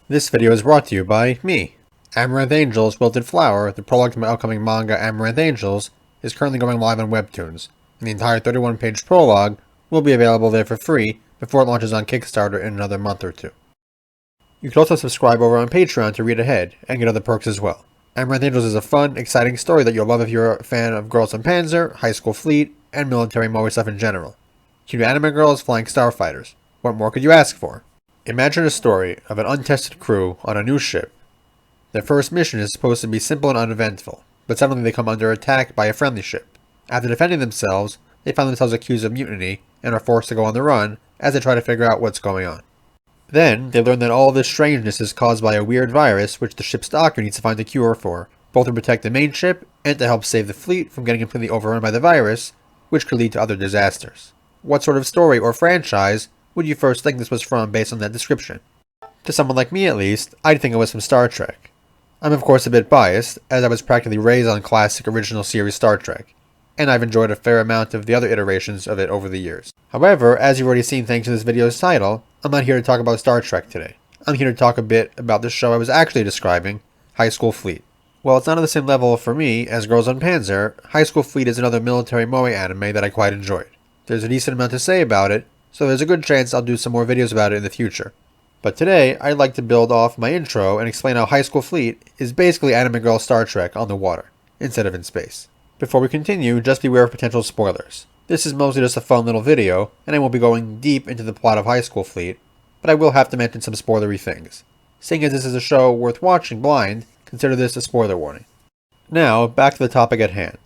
This video is brought to you by me. Amaranth Angels, Wilted Flower, the prologue to my upcoming manga Amaranth Angels, is currently going live on Webtoons, and the entire 31-page prologue will be available there for free before it launches on Kickstarter in another month or two. You can also subscribe over on Patreon to read ahead, and get other perks as well. Amaranth Angels is a fun, exciting story that you'll love if you're a fan of Girls on Panzer, High School Fleet, and military moe stuff in general. Cute anime girls flying starfighters. What more could you ask for? Imagine a story of an untested crew on a new ship. Their first mission is supposed to be simple and uneventful, but suddenly they come under attack by a friendly ship. After defending themselves, they find themselves accused of mutiny and are forced to go on the run as they try to figure out what's going on. Then, they learn that all this strangeness is caused by a weird virus which the ship's doctor needs to find a cure for, both to protect the main ship and to help save the fleet from getting completely overrun by the virus, which could lead to other disasters. What sort of story or franchise would you first think this was from based on that description? To someone like me at least, I'd think it was from Star Trek. I'm of course a bit biased, as I was practically raised on classic original series Star Trek, and I've enjoyed a fair amount of the other iterations of it over the years. However, as you've already seen thanks to this video's title, I'm not here to talk about Star Trek today. I'm here to talk a bit about the show I was actually describing, High School Fleet. While it's not on the same level for me as Girls on Panzer, High School Fleet is another military moe anime that I quite enjoyed. There's a decent amount to say about it, so there's a good chance I'll do some more videos about it in the future. But today, I'd like to build off my intro and explain how High School Fleet is basically anime girl Star Trek on the water, instead of in space. Before we continue, just beware of potential spoilers. This is mostly just a fun little video, and I won't be going deep into the plot of High School Fleet, but I will have to mention some spoilery things. Seeing as this is a show worth watching blind, consider this a spoiler warning. Now, back to the topic at hand.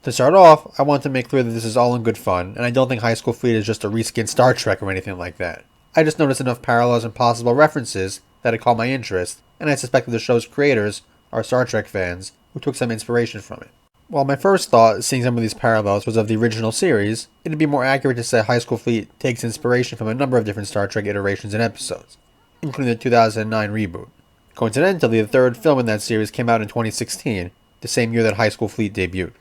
To start off, I want to make clear that this is all in good fun, and I don't think High School Fleet is just a reskinned Star Trek or anything like that. I just noticed enough parallels and possible references that it caught my interest, and I suspect that the show's creators are Star Trek fans who took some inspiration from it. While my first thought, seeing some of these parallels, was of the original series, it'd be more accurate to say High School Fleet takes inspiration from a number of different Star Trek iterations and episodes, including the 2009 reboot. Coincidentally, the third film in that series came out in 2016, the same year that High School Fleet debuted.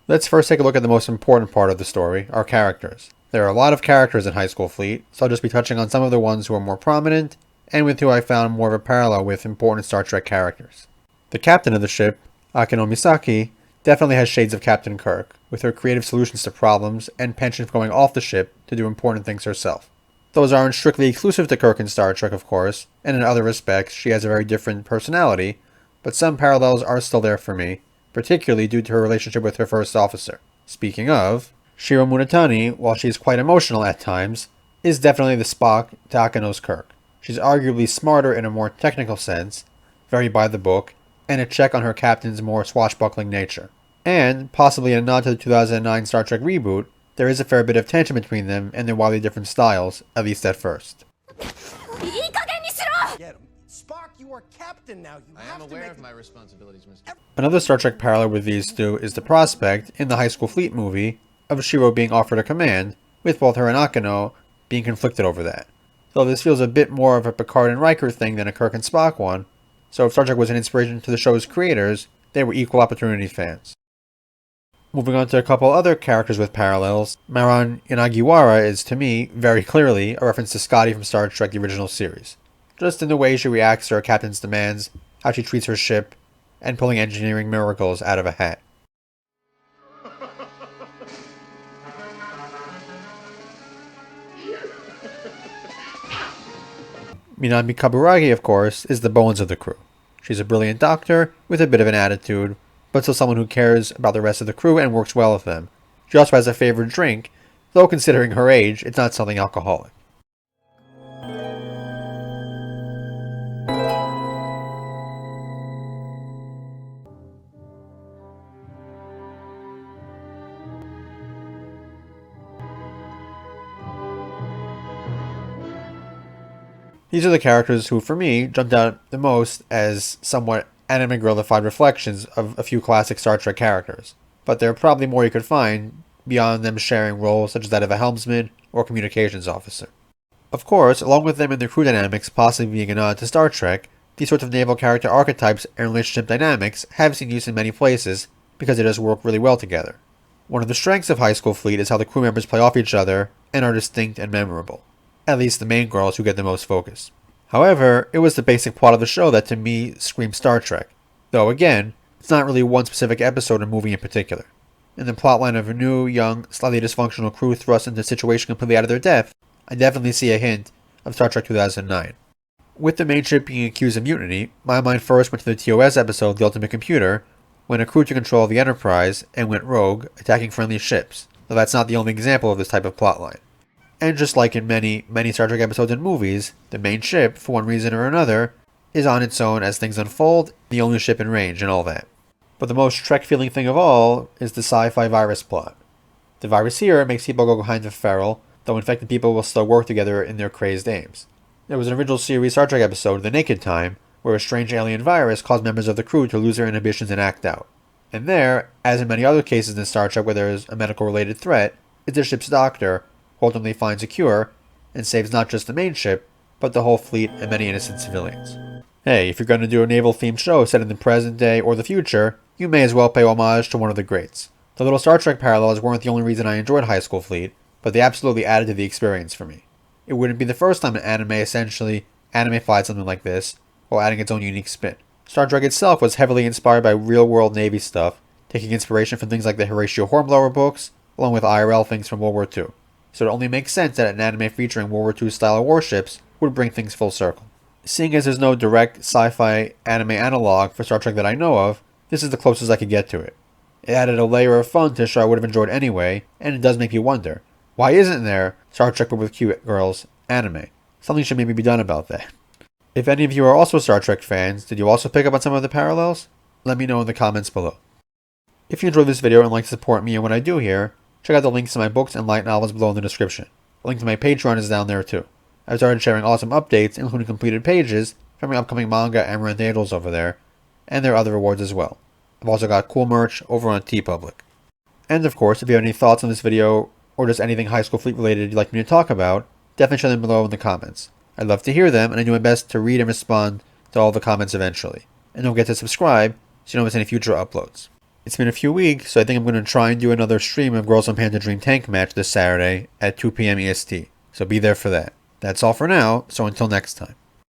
Let's first take a look at the most important part of the story, our characters. There are a lot of characters in High School Fleet, so I'll just be touching on some of the ones who are more prominent, and with who I found more of a parallel with important Star Trek characters. The captain of the ship, Akino Misaki, definitely has shades of Captain Kirk, with her creative solutions to problems and penchant for going off the ship to do important things herself. Those aren't strictly exclusive to Kirk in Star Trek, of course, and in other respects she has a very different personality, but some parallels are still there for me, particularly due to her relationship with her first officer. Speaking of, Shiro Munetani, while she is quite emotional at times, is definitely the Spock to Akino's Kirk. She's arguably smarter in a more technical sense, very by the book, and a check on her captain's more swashbuckling nature. And, possibly a nod to the 2009 Star Trek reboot, there is a fair bit of tension between them and their wildly different styles, at least at first. Spock, you are captain now. I am aware of my responsibilities, Mr. Another Star Trek parallel with these two is the prospect, in the High School Fleet movie, of Shiro being offered a command, with both her and Akino being conflicted over that. Though this feels a bit more of a Picard and Riker thing than a Kirk and Spock one, so if Star Trek was an inspiration to the show's creators, they were equal opportunity fans. Moving on to a couple other characters with parallels, Maran Inagiwara is, to me, very clearly a reference to Scotty from Star Trek the original series. Just in the way she reacts to her captain's demands, how she treats her ship, and pulling engineering miracles out of a hat. Minami Kaburagi, of course, is the bones of the crew. She's a brilliant doctor with a bit of an attitude, but still someone who cares about the rest of the crew and works well with them. She also has a favorite drink, though considering her age, it's not something alcoholic. These are the characters who, for me, jumped out the most as somewhat anime girlified reflections of a few classic Star Trek characters. But there are probably more you could find beyond them sharing roles such as that of a helmsman or communications officer. Of course, along with them and their crew dynamics possibly being a nod to Star Trek, these sorts of naval character archetypes and relationship dynamics have seen use in many places because they just work really well together. One of the strengths of High School Fleet is how the crew members play off each other and are distinct and memorable. At least the main girls who get the most focus. However, it was the basic plot of the show that to me screamed Star Trek. Though again, it's not really one specific episode or movie in particular. In the plotline of a new, young, slightly dysfunctional crew thrust into a situation completely out of their depth, I definitely see a hint of Star Trek 2009. With the main ship being accused of mutiny, my mind first went to the TOS episode The Ultimate Computer, when a crew took control of the Enterprise and went rogue, attacking friendly ships, though that's not the only example of this type of plotline. And just like in many Star Trek episodes and movies, the main ship, for one reason or another, is on its own as things unfold, the only ship in range and all that. But the most Trek-feeling thing of all is the sci-fi virus plot. The virus here makes people go kind of feral, though infected people will still work together in their crazed aims. There was an original series Star Trek episode, The Naked Time, where a strange alien virus caused members of the crew to lose their inhibitions and act out. And there, as in many other cases in Star Trek where there is a medical-related threat, it's the ship's doctor who ultimately finds a cure and saves not just the main ship, but the whole fleet and many innocent civilians. Hey, if you're going to do a naval-themed show set in the present day or the future, you may as well pay homage to one of the greats. The little Star Trek parallels weren't the only reason I enjoyed High School Fleet, but they absolutely added to the experience for me. It wouldn't be the first time an anime essentially anime-fied something like this, while adding its own unique spin. Star Trek itself was heavily inspired by real-world Navy stuff, taking inspiration from things like the Horatio Hornblower books, along with IRL things from World War II. So it only makes sense that an anime featuring World War II style warships would bring things full circle. Seeing as there's no direct sci-fi anime analog for Star Trek that I know of, this is the closest I could get to it. It added a layer of fun to a show I would have enjoyed anyway, and it does make you wonder, why isn't there Star Trek but with cute girls anime? Something should maybe be done about that. If any of you are also Star Trek fans, did you also pick up on some of the parallels? Let me know in the comments below. If you enjoyed this video and like to support me and what I do here, check out the links to my books and light novels below in the description. The link to my Patreon is down there too. I've started sharing awesome updates, including completed pages, from my upcoming manga Amaranth Angels over there, and there are other rewards as well. I've also got cool merch over on TeePublic. And of course, if you have any thoughts on this video, or just anything High School Fleet related you'd like me to talk about, definitely share them below in the comments. I'd love to hear them, and I do my best to read and respond to all the comments eventually. And don't forget to subscribe, so you don't miss any future uploads. It's been a few weeks, so I think I'm going to try and do another stream of Girls on Panda Dream Tank match this Saturday at 2 PM EST, so be there for that. That's all for now, so until next time.